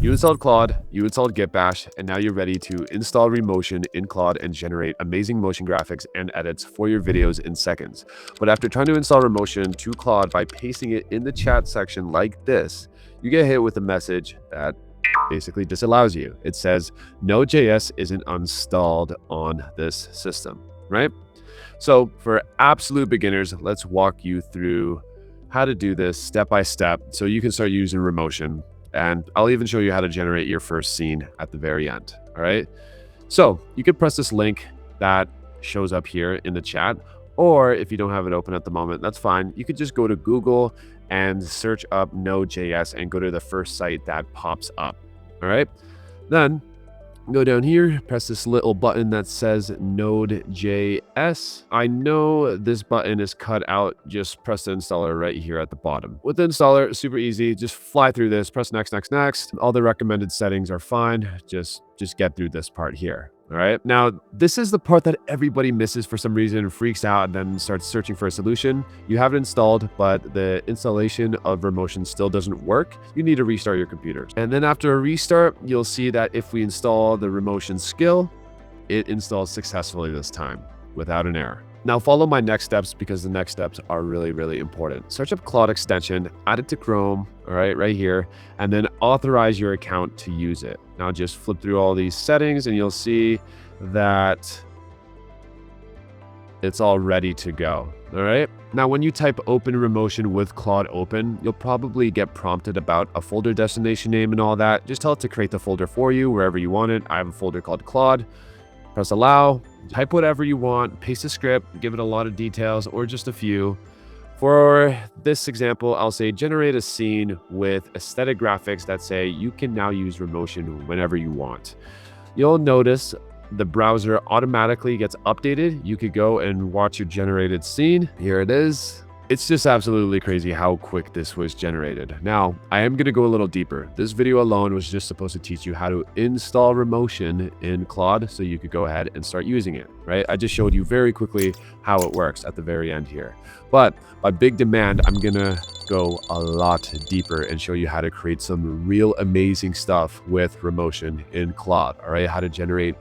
You installed Claude, you installed GitBash, and now you're ready to install Remotion in Claude and generate amazing motion graphics and edits for your videos in seconds. But after trying to install Remotion to Claude by pasting it in the chat section like this, you get hit with a message that basically disallows you. It says NodeJS isn't installed on this system, right? So for absolute beginners, let's walk you through how to do this step by step so you can start using Remotion. And I'll even show you how to generate your first scene at the very end. All right. So you can press this link that shows up here in the chat, or if you don't have it open at the moment, that's fine. You could just go to Google and search up Node.js and go to the first site that pops up. All right. Then go down here, press this little button that says Node.js. I know this button is cut out. Just press the installer right here at the bottom. With the installer, super easy. Just fly through this, press next, next, next. All the recommended settings are fine. Just get through this part here. All right. Now, this is the part that everybody misses for some reason and freaks out and then starts searching for a solution. You have it installed, but the installation of Remotion still doesn't work. You need to restart your computer. And then after a restart, you'll see that if we install the Remotion skill, it installs successfully this time without an error. Now follow my next steps because the next steps are really, really important. Search up Claude extension, add it to Chrome, all right here, and then authorize your account to use it. Now just flip through all these settings and you'll see that it's all ready to go, all right? Now, when you type open Remotion with Claude open, you'll probably get prompted about a folder destination name and all that. Just tell it to create the folder for you wherever you want it. I have a folder called Claude. Press allow, type whatever you want, paste a script, give it a lot of details or just a few. For this example, I'll say generate a scene with aesthetic graphics that say you can now use Remotion whenever you want. You'll notice the browser automatically gets updated. You could go and watch your generated scene. Here it is. It's just absolutely crazy how quick this was generated. Now, I am going to go a little deeper. This video alone was just supposed to teach you how to install Remotion in Claude so you could go ahead and start using it, right? I just showed you very quickly how it works at the very end here. But by big demand, I'm going to go a lot deeper and show you how to create some real amazing stuff with Remotion in Claude, all right? How to generate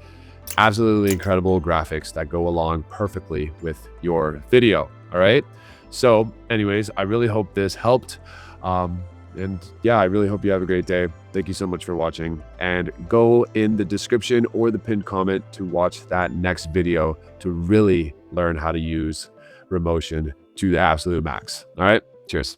absolutely incredible graphics that go along perfectly with your video, all right? So anyways, I really hope this helped. And yeah, I really hope you have a great day. Thank you so much for watching, and go in the description or the pinned comment to watch that next video to really learn how to use Remotion to the absolute max. All right, cheers.